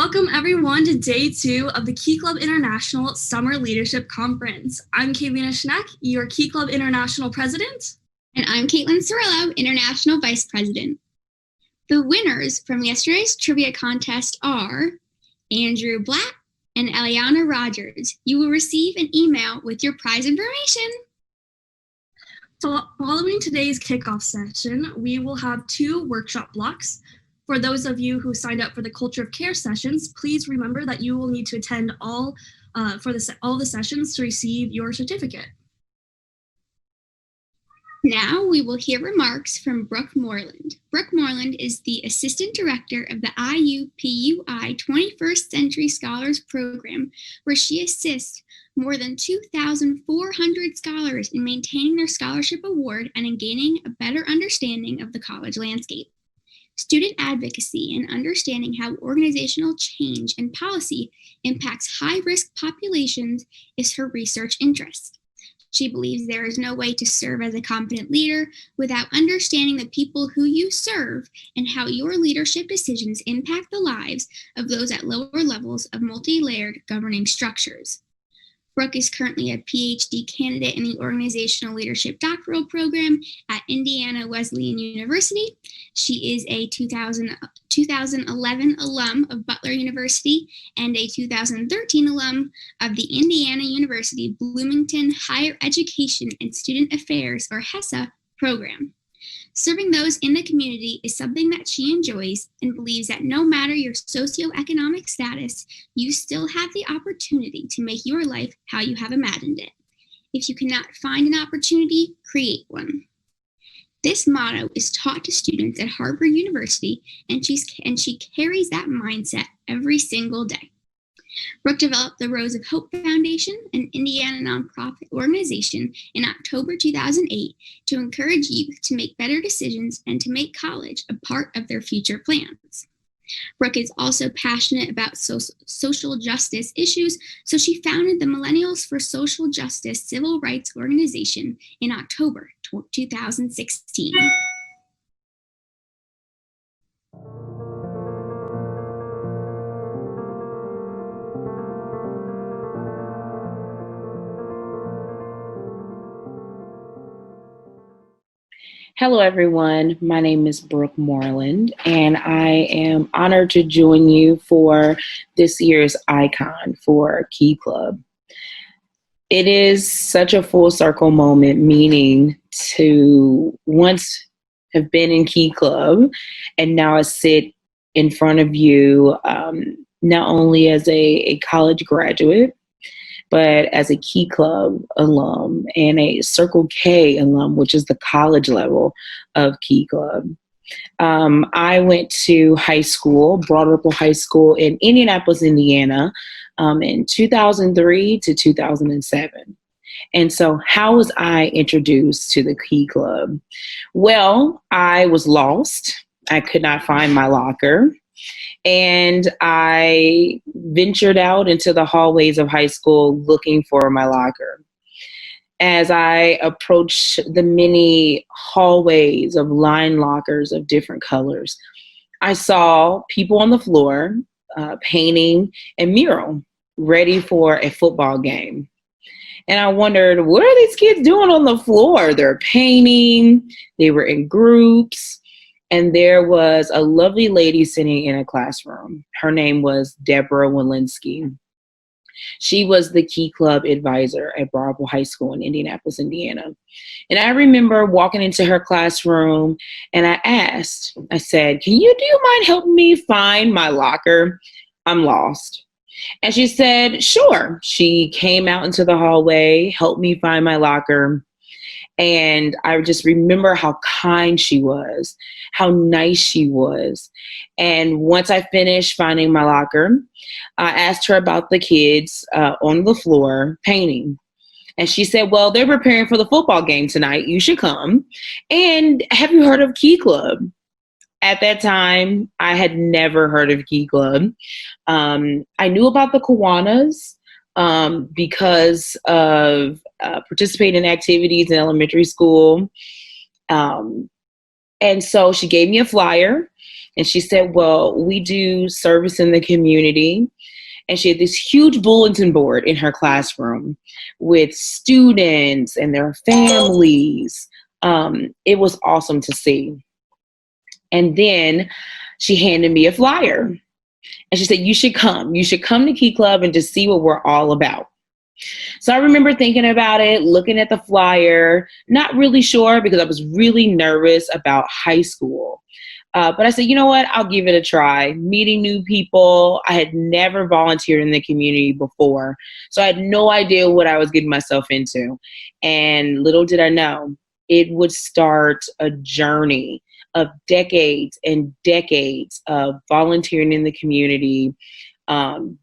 Welcome everyone to day 2 of the Key Club International Summer Leadership Conference. I'm Kaylina Schneck, your Key Club International President. And I'm Caitlin Cirillo, International Vice President. The winners from yesterday's trivia contest are Andrew Black and Eliana Rogers. You will receive an email with your prize information. Following today's kickoff session, we will have 2 workshop blocks. For those of you who signed up for the Culture of Care sessions, please remember that you will need to attend all the sessions to receive your certificate. Now we will hear remarks from Brooke Moreland. Brooke Moreland is the Assistant Director of the IUPUI 21st Century Scholars Program, where she assists more than 2,400 scholars in maintaining their scholarship award and in gaining a better understanding of the college landscape. Student advocacy and understanding how organizational change and policy impacts high-risk populations is her research interest. She believes there is no way to serve as a competent leader without understanding the people who you serve and how your leadership decisions impact the lives of those at lower levels of multi-layered governing structures. Brooke is currently a PhD candidate in the Organizational Leadership Doctoral Program at Indiana Wesleyan University. She is a 2011 alum of Butler University and a 2013 alum of the Indiana University Bloomington Higher Education and Student Affairs, or HESA, program. Serving those in the community is something that she enjoys and believes that no matter your socioeconomic status, you still have the opportunity to make your life how you have imagined it. If you cannot find an opportunity, create one. This motto is taught to students at Harvard University, and she carries that mindset every single day. Brooke developed the Rose of Hope Foundation, an Indiana nonprofit organization, in October 2008 to encourage youth to make better decisions and to make college a part of their future plans. Brooke is also passionate about social justice issues, so she founded the Millennials for Social Justice Civil Rights Organization in October 2016. Hello, everyone. My name is Brooke Moreland, and I am honored to join you for this year's Icon for Key Club. It is such a full circle moment, meaning to once have been in Key Club, and now I sit in front of you not only as a college graduate, but as a Key Club alum and a Circle K alum, which is the college level of Key Club. I went to high school, Broad Ripple High School in Indianapolis, Indiana, in 2003 to 2007. And so how was I introduced to the Key Club? Well, I was lost. I could not find my locker. And I ventured out into the hallways of high school looking for my locker. As I approached the many hallways of line lockers of different colors, I saw people on the floor painting a mural ready for a football game. And I wondered, what are these kids doing on the floor? They're painting, they were in groups. And there was a lovely lady sitting in a classroom. Her name was Deborah Walensky. She was the Key Club advisor at Broad Ripple High School in Indianapolis, Indiana. And I remember walking into her classroom and I said, do you mind helping me find my locker? I'm lost. And she said, sure. She came out into the hallway, helped me find my locker. And I just remember how kind she was, how nice she was. And once I finished finding my locker, I asked her about the kids on the floor painting. And she said, well, they're preparing for the football game tonight. You should come. And have you heard of Key Club? At that time, I had never heard of Key Club. I knew about the Kiwanis because of participating in activities in elementary school. And so she gave me a flyer And she said, well, we do service in the community. And she had this huge bulletin board in her classroom with students and their families. It was awesome to see. And then she handed me a flyer. And she said, you should come. You should come to Key Club and just see what we're all about. So I remember thinking about it, looking at the flyer, not really sure because I was really nervous about high school. But I said, you know what? I'll give it a try. Meeting new people. I had never volunteered in the community before. So I had no idea what I was getting myself into. And little did I know, it would start a journey of decades and decades of volunteering in the community,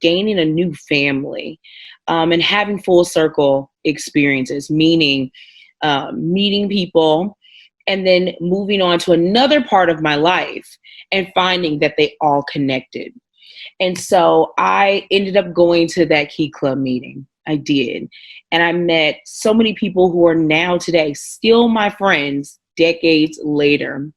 gaining a new family, and having full circle experiences, meaning meeting people, and then moving on to another part of my life and finding that they all connected. And so I ended up going to that Key Club meeting. I did. And I met so many people who are now today still my friends decades later.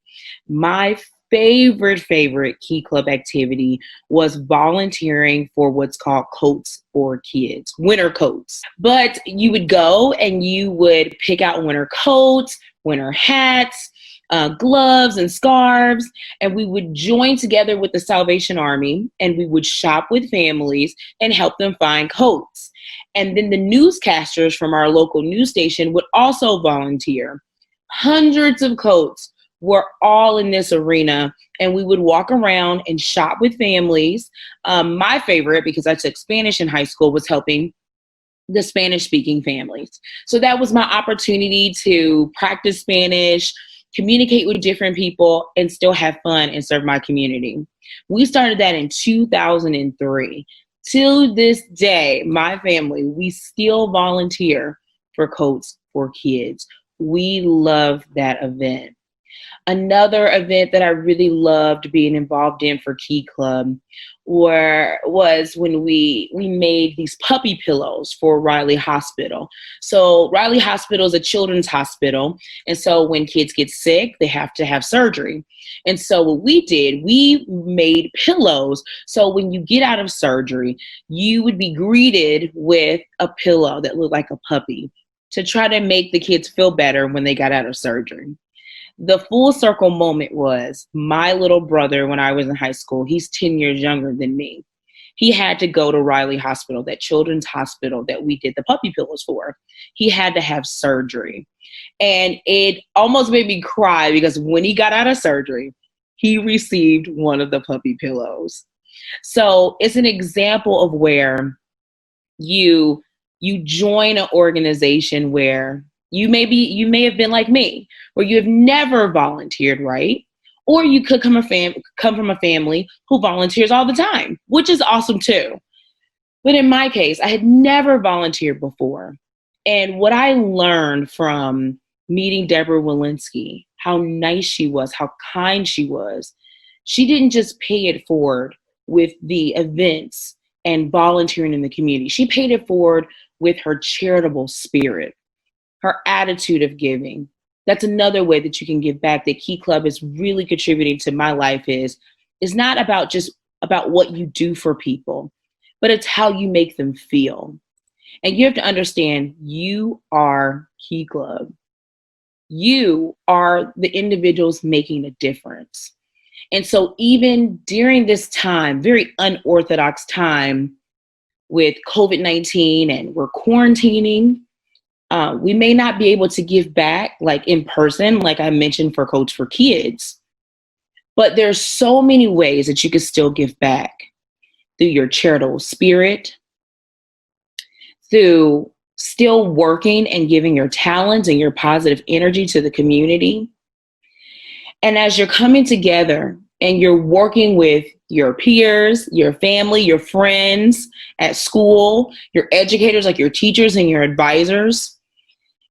My favorite Key Club activity was volunteering for what's called Coats for Kids, winter coats. But you would go and you would pick out winter coats, winter hats, gloves and scarves, and we would join together with the Salvation Army and we would shop with families and help them find coats. And then the newscasters from our local news station would also volunteer. Hundreds of coats were all in this arena, and we would walk around and shop with families. My favorite, because I took Spanish in high school, was helping the Spanish-speaking families. So that was my opportunity to practice Spanish, communicate with different people, and still have fun and serve my community. We started that in 2003. Till this day, my family, we still volunteer for Coats for Kids. We love that event. Another event that I really loved being involved in for Key Club was when we made these puppy pillows for Riley Hospital. So Riley Hospital is a children's hospital. And so when kids get sick, they have to have surgery. And so what we did, we made pillows. So when you get out of surgery, you would be greeted with a pillow that looked like a puppy to try to make the kids feel better when they got out of surgery. The full circle moment was my little brother when I was in high school. He's 10 years younger than me. He had to go to Riley Hospital, that children's hospital that we did the puppy pillows for. He had to have surgery. And it almost made me cry because when he got out of surgery, he received one of the puppy pillows. So it's an example of where you join an organization where you may have been like me, where you have never volunteered, right? Or you could come from a family who volunteers all the time, which is awesome too. But in my case, I had never volunteered before. And what I learned from meeting Deborah Walensky, how nice she was, how kind she was, she didn't just pay it forward with the events and volunteering in the community. She paid it forward with her charitable spirit, her attitude of giving. That's another way that you can give back that Key Club is really contributing to my life is not about just about what you do for people, but it's how you make them feel. And you have to understand, you are Key Club. You are the individuals making a difference. And so even during this time, very unorthodox time with COVID-19 and we're quarantining, we may not be able to give back like in person, like I mentioned for Coats for Kids, but there's so many ways that you can still give back through your charitable spirit, through still working and giving your talents and your positive energy to the community. And as you're coming together and you're working with your peers, your family, your friends at school, your educators, like your teachers and your advisors,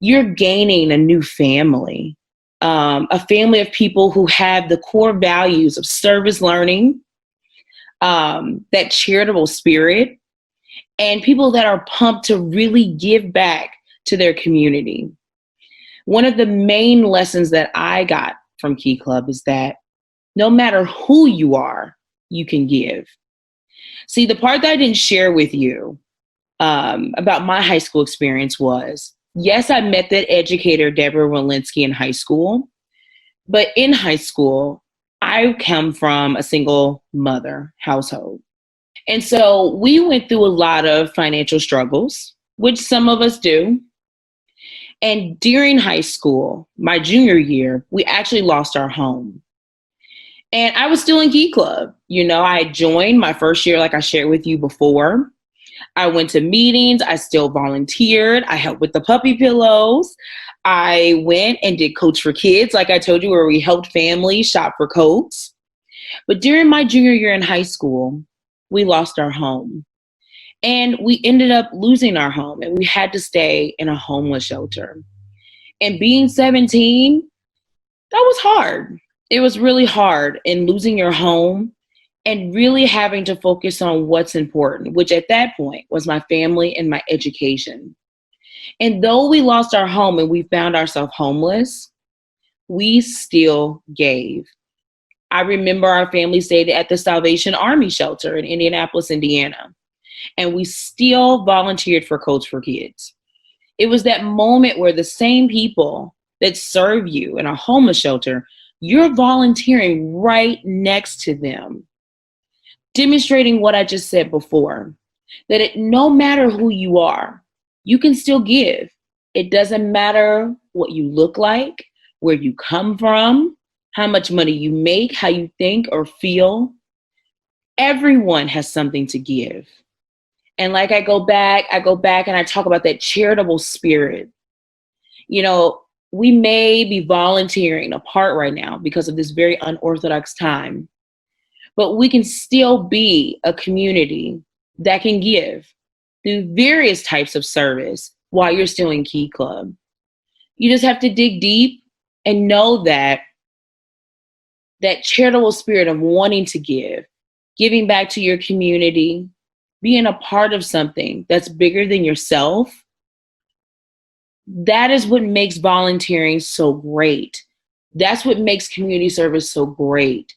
you're gaining a new family, a family of people who have the core values of service learning, that charitable spirit, and people that are pumped to really give back to their community. One of the main lessons that I got from Key Club is that No matter who you are, you can give. See, the part that I didn't share with you about my high school experience was, yes, I met that educator, Deborah Walensky, in high school. But in high school, I come from a single mother household. And so we went through a lot of financial struggles, which some of us do. And during high school, my junior year, we actually lost our home. And I was still in Key Club. You know, I joined my first year, like I shared with you before. I went to meetings. I still volunteered. I helped with the puppy pillows. I went and did Coach for Kids, like I told you, where we helped families shop for coats. But during my junior year in high school, we lost our home. And we ended up losing our home, and we had to stay in a homeless shelter. And being 17, that was hard. It was really hard in losing your home and really having to focus on what's important, which at that point was my family and my education. And though we lost our home and we found ourselves homeless, we still gave. I remember our family stayed at the Salvation Army shelter in Indianapolis, Indiana, and we still volunteered for Coach for Kids. It was that moment where the same people that serve you in a homeless shelter, you're volunteering right next to them, demonstrating what I just said before, that no matter who you are, you can still give. It doesn't matter what you look like, where you come from, how much money you make, how you think or feel. Everyone has something to give. And like I go back and I talk about that charitable spirit. You know, we may be volunteering apart right now because of this very unorthodox time, but we can still be a community that can give through various types of service while you're still in Key Club. You just have to dig deep and know that charitable spirit of wanting to give, giving back to your community, being a part of something that's bigger than yourself, that is what makes volunteering so great. That's what makes community service so great.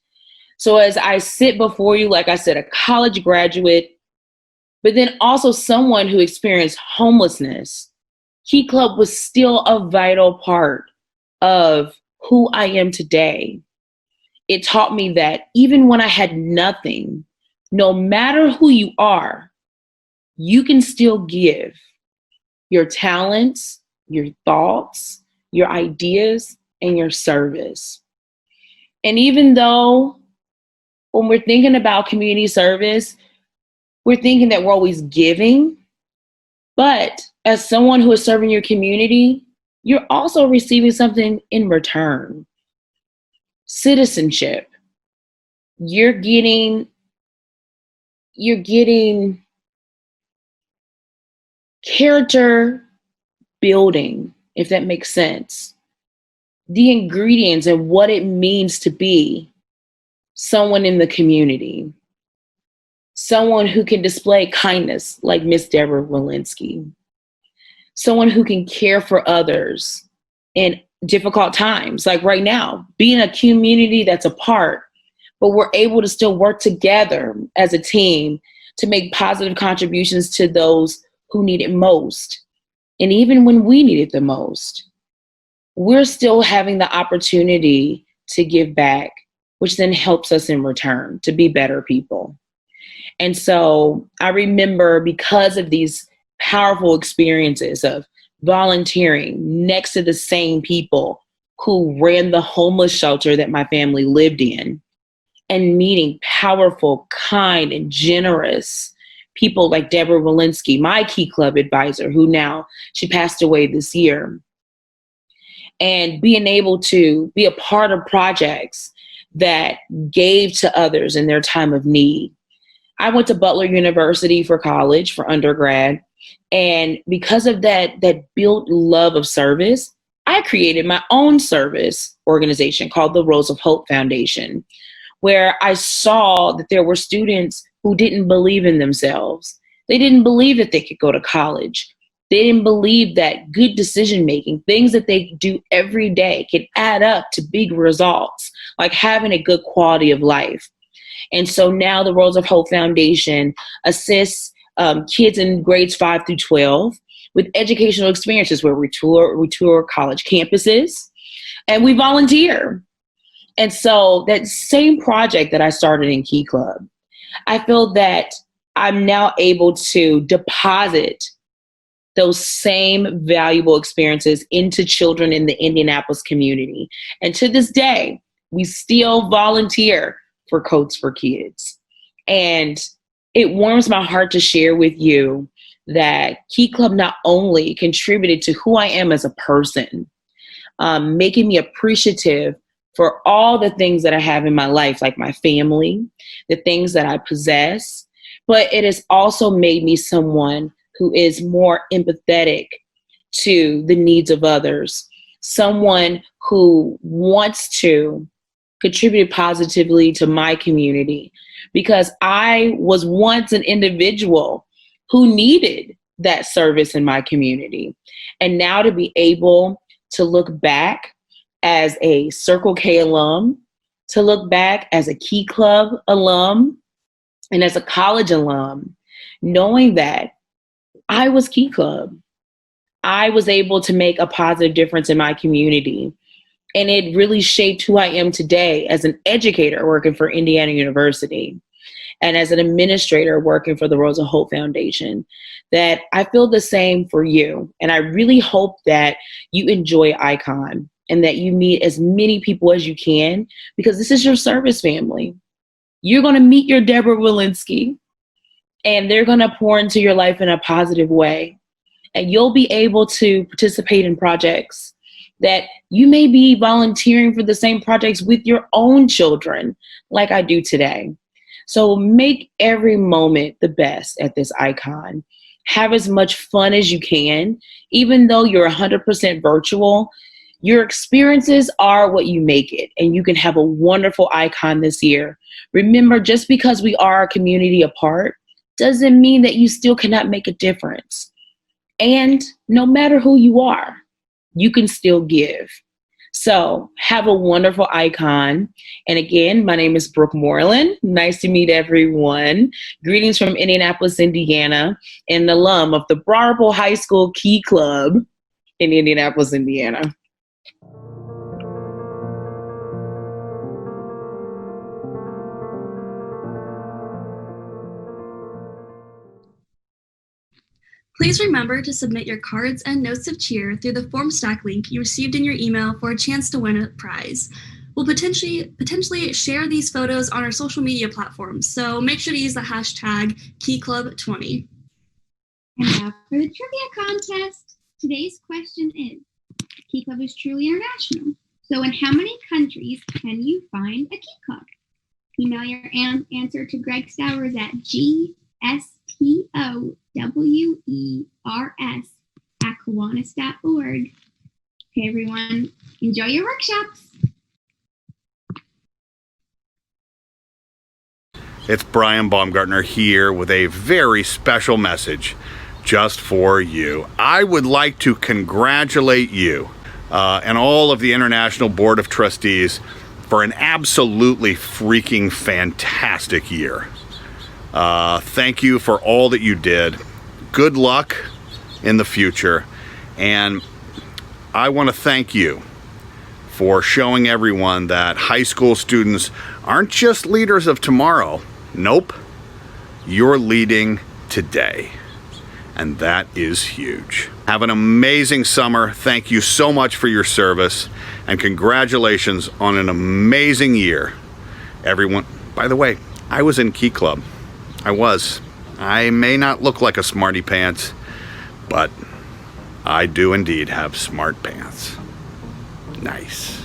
So as I sit before you, like I said, a college graduate, but then also someone who experienced homelessness, Key Club was still a vital part of who I am today. It taught me that even when I had nothing, no matter who you are, you can still give your talents, your thoughts, your ideas, and your service. And even though when we're thinking about community service, we're thinking that we're always giving, but as someone who is serving your community, you're also receiving something in return. Citizenship. You're getting character building, if that makes sense. The ingredients and what it means to be someone in the community. Someone who can display kindness like Miss Deborah Walensky. Someone who can care for others in difficult times, like right now, being a community that's apart, but we're able to still work together as a team to make positive contributions to those who need it most. And even when we need it the most, we're still having the opportunity to give back, which then helps us in return to be better people. And so I remember, because of these powerful experiences of volunteering next to the same people who ran the homeless shelter that my family lived in, and meeting powerful, kind, and generous people like Deborah Walensky, my Key Club advisor, who now, she passed away this year, and being able to be a part of projects that gave to others in their time of need. I went to Butler University for college, for undergrad. And because of that built love of service, I created my own service organization called the Rose of Hope Foundation, where I saw that there were students who didn't believe in themselves. They didn't believe that they could go to college. They didn't believe that good decision making, things that they do every day, can add up to big results, like having a good quality of life. And so now the Rose of Hope Foundation assists kids in grades 5 through 12 with educational experiences where we tour college campuses and we volunteer. And so that same project that I started in Key Club, I feel that I'm now able to deposit those same valuable experiences into children in the Indianapolis community. And to this day, we still volunteer for Coats for Kids. And it warms my heart to share with you that Key Club not only contributed to who I am as a person, making me appreciative for all the things that I have in my life, like my family, the things that I possess, but it has also made me someone who is more empathetic to the needs of others, someone who wants to contribute positively to my community, because I was once an individual who needed that service in my community. And now to be able to look back as a Circle K alum, to look back as a Key Club alum, and as a college alum, knowing that I was Key Club, I was able to make a positive difference in my community. And it really shaped who I am today as an educator working for Indiana University and as an administrator working for the Rose of Hope Foundation, that I feel the same for you. And I really hope that you enjoy Icon and that you meet as many people as you can, because this is your service family. You're going to meet your Deborah Walensky, and they're going to pour into your life in a positive way. And you'll be able to participate in projects that you may be volunteering for the same projects with your own children, like I do today. So make every moment the best at this Icon. Have as much fun as you can. Even though you're 100% virtual, your experiences are what you make it, and you can have a wonderful Icon this year. Remember, just because we are a community apart doesn't mean that you still cannot make a difference. And no matter who you are, you can still give. So have a wonderful Icon. And again, my name is Brooke Moreland. Nice to meet everyone. Greetings from Indianapolis, Indiana, and an alum of the Broad High School Key Club in Indianapolis, Indiana. Please remember to submit your cards and notes of cheer through the form stack link you received in your email for a chance to win a prize. We'll potentially share these photos on our social media platforms, so make sure to use the hashtag KeyClub20. And now for the trivia contest. Today's question is, Key Club is truly international. So in how many countries can you find a Key Club? Email your answer to Greg Stowers at gstowers@kiwanis.org. Okay, everyone, enjoy your workshops. It's Brian Baumgartner here with a very special message just for you. I would like to congratulate you and all of the International Board of Trustees for an absolutely freaking fantastic year. Thank you for all that you did. Good luck in the future. And I want to thank you for showing everyone that high school students aren't just leaders of tomorrow. Nope. You're leading today. And that is huge. Have an amazing summer. Thank you so much for your service. And congratulations on an amazing year. Everyone, by the way, I was in Key Club. I may not look like a smarty pants, but I do indeed have smart pants. Nice.